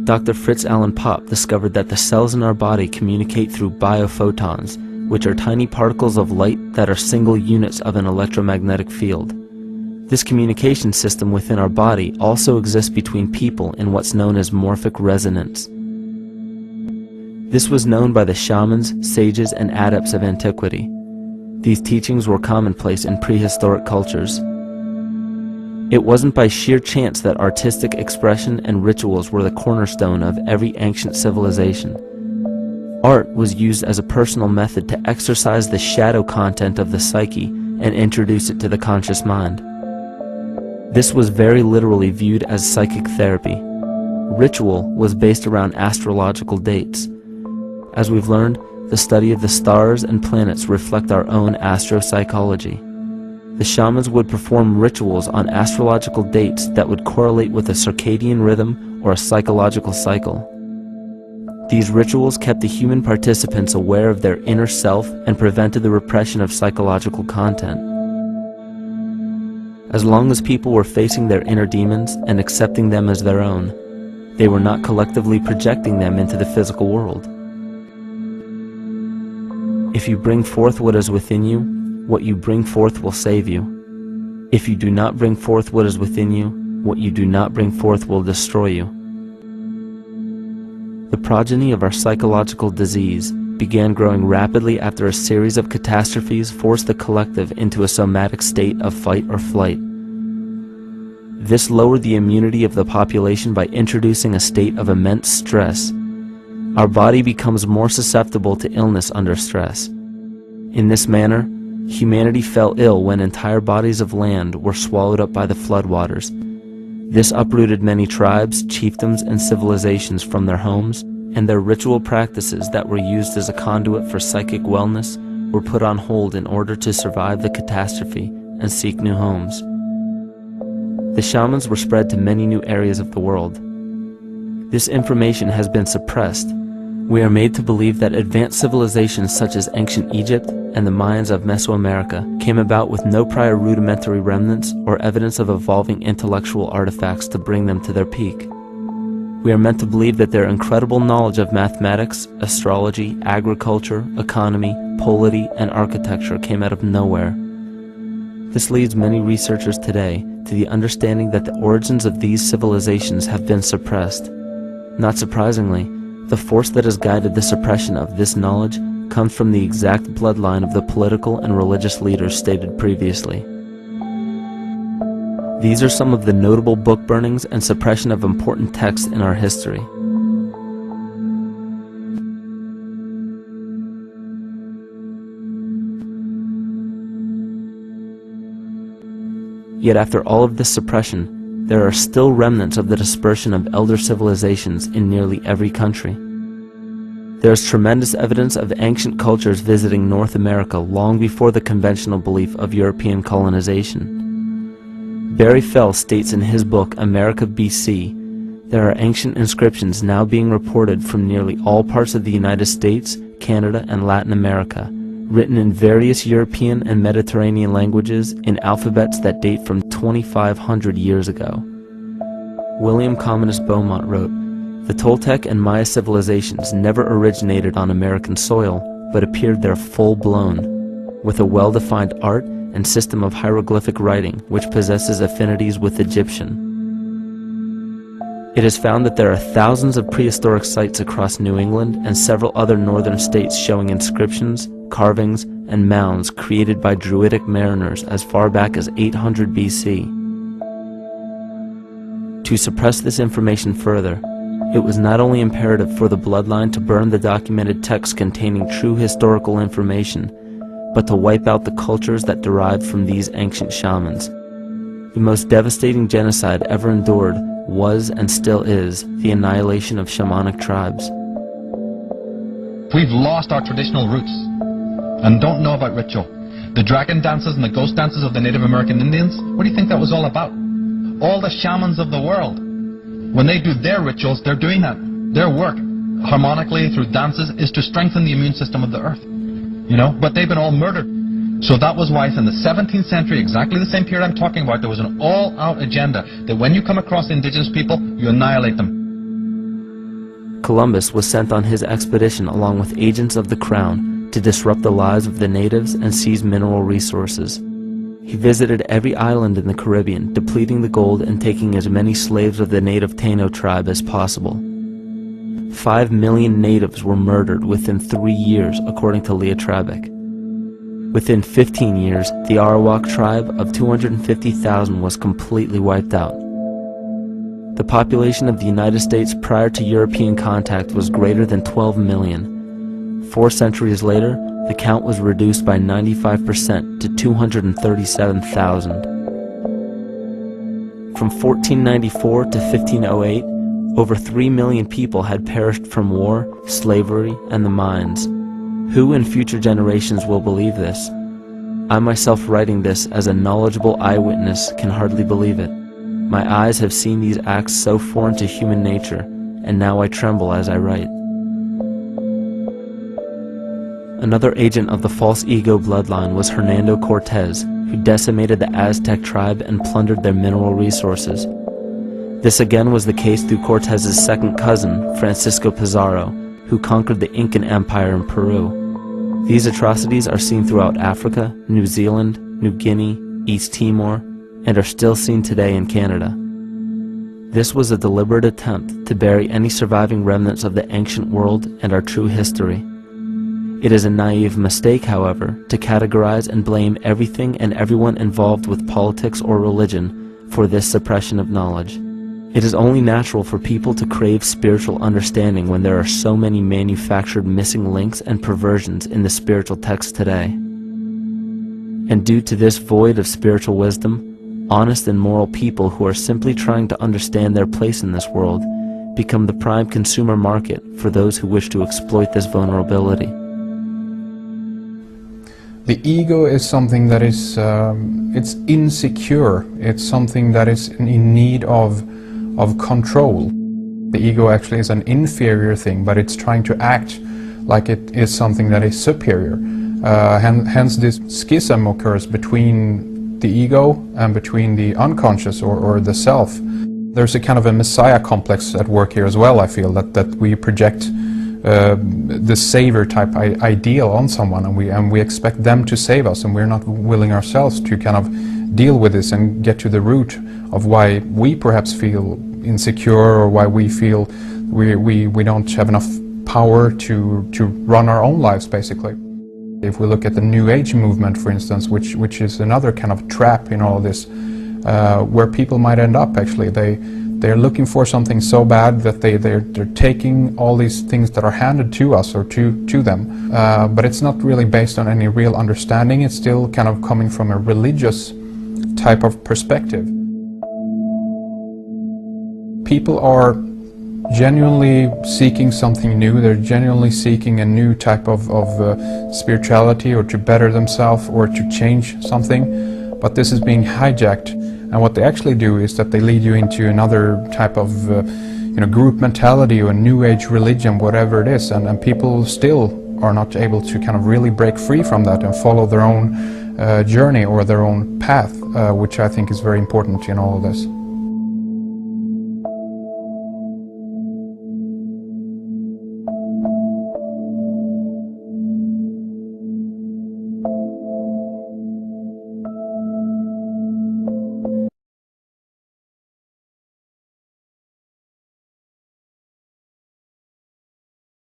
Dr. Fritz Alan Popp discovered that the cells in our body communicate through biophotons, which are tiny particles of light that are single units of an electromagnetic field. This communication system within our body also exists between people in what's known as morphic resonance. This was known by the shamans, sages, and adepts of antiquity. These teachings were commonplace in prehistoric cultures. It wasn't by sheer chance that artistic expression and rituals were the cornerstone of every ancient civilization. Art was used as a personal method to exercise the shadow content of the psyche and introduce it to the conscious mind. This was very literally viewed as psychic therapy. Ritual was based around astrological dates. As we've learned, the study of the stars and planets reflect our own astropsychology. The shamans would perform rituals on astrological dates that would correlate with a circadian rhythm or a psychological cycle. These rituals kept the human participants aware of their inner self and prevented the repression of psychological content. As long as people were facing their inner demons and accepting them as their own, they were not collectively projecting them into the physical world. If you bring forth what is within you, what you bring forth will save you. If you do not bring forth what is within you, what you do not bring forth will destroy you. The progeny of our psychological disease began growing rapidly after a series of catastrophes forced the collective into a somatic state of fight or flight. This lowered the immunity of the population by introducing a state of immense stress. Our body becomes more susceptible to illness under stress. In this manner, humanity fell ill when entire bodies of land were swallowed up by the floodwaters. This uprooted many tribes, chiefdoms, and civilizations from their homes, and their ritual practices that were used as a conduit for psychic wellness were put on hold in order to survive the catastrophe and seek new homes. The shamans were spread to many new areas of the world. This information has been suppressed. We are made to believe that advanced civilizations such as ancient Egypt and the Mayans of Mesoamerica came about with no prior rudimentary remnants or evidence of evolving intellectual artifacts to bring them to their peak. We are meant to believe that their incredible knowledge of mathematics, astrology, agriculture, economy, polity, and architecture came out of nowhere. This leads many researchers today to the understanding that the origins of these civilizations have been suppressed. Not surprisingly, the force that has guided the suppression of this knowledge comes from the exact bloodline of the political and religious leaders stated previously. These are some of the notable book burnings and suppression of important texts in our history. Yet after all of this suppression, there are still remnants of the dispersion of elder civilizations in nearly every country. There is tremendous evidence of ancient cultures visiting North America long before the conventional belief of European colonization. Barry Fell states in his book America BC, there are ancient inscriptions now being reported from nearly all parts of the United States, Canada, and Latin America, written in various European and Mediterranean languages in alphabets that date from 2,500 years ago. William Commonus Beaumont wrote, "The Toltec and Maya civilizations never originated on American soil, but appeared there full-blown, with a well-defined art and system of hieroglyphic writing which possesses affinities with Egyptian." It is found that there are thousands of prehistoric sites across New England and several other northern states showing inscriptions, carvings, and mounds created by Druidic mariners as far back as 800 BC. To suppress this information further, it was not only imperative for the bloodline to burn the documented texts containing true historical information, but to wipe out the cultures that derived from these ancient shamans. The most devastating genocide ever endured was and still is the annihilation of shamanic tribes. We've lost our traditional roots and don't know about ritual. The dragon dances and the ghost dances of the Native American Indians, what do you think that was all about? All the shamans of the world, when they do their rituals, they're doing that. Their work, harmonically through dances, is to strengthen the immune system of the earth. You know, but they've been all murdered. So that was why in the 17th century, exactly the same period I'm talking about, there was an all-out agenda that when you come across indigenous people, you annihilate them. Columbus was sent on his expedition along with agents of the crown to disrupt the lives of the natives and seize mineral resources. He visited every island in the Caribbean, depleting the gold and taking as many slaves of the native Taino tribe as possible. 5 million natives were murdered within 3 years, according to Leah Trabeck. Within 15 years, the Arawak tribe of 250,000 was completely wiped out. The population of the United States prior to European contact was greater than 12 million. 4 centuries later, the count was reduced by 95% to 237,000. From 1494 to 1508, over 3 million people had perished from war, slavery, and the mines. Who in future generations will believe this? I myself, writing this as a knowledgeable eyewitness, can hardly believe it. My eyes have seen these acts so foreign to human nature, and now I tremble as I write. Another agent of the false ego bloodline was Hernando Cortez, who decimated the Aztec tribe and plundered their mineral resources. This again was the case through Cortez's second cousin, Francisco Pizarro, who conquered the Incan Empire in Peru. These atrocities are seen throughout Africa, New Zealand, New Guinea, East Timor, and are still seen today in Canada. This was a deliberate attempt to bury any surviving remnants of the ancient world and our true history. It is a naive mistake, however, to categorize and blame everything and everyone involved with politics or religion for this suppression of knowledge. It is only natural for people to crave spiritual understanding when there are so many manufactured missing links and perversions in the spiritual text today. And due to this void of spiritual wisdom, honest and moral people who are simply trying to understand their place in this world become the prime consumer market for those who wish to exploit this vulnerability. The ego is something that is it's insecure. It's something that is in need of control. The ego actually is an inferior thing, but it's trying to act like it is something that is superior. Hence this schism occurs between the ego and between the unconscious or the self. There's a kind of a messiah complex at work here as well, I feel, that we project the savior type ideal on someone, and we expect them to save us, and we're not willing ourselves to kind of deal with this and get to the root of why we perhaps feel insecure, or why we feel we don't have enough power to run our own lives, basically. If we look at the New Age movement, for instance, which is another kind of trap in all of this, where people might end up, actually, they're looking for something so bad that they're taking all these things that are handed to us or to them, but it's not really based on any real understanding. It's still kind of coming from a religious type of perspective. People are genuinely seeking something new. They're genuinely seeking a new type of spirituality, or to better themselves, or to change something, but this is being hijacked. And what they actually do is that they lead you into another type of group mentality or new age religion, whatever it is, and people still are not able to kind of really break free from that and follow their own journey or their own path, which I think is very important in all of this.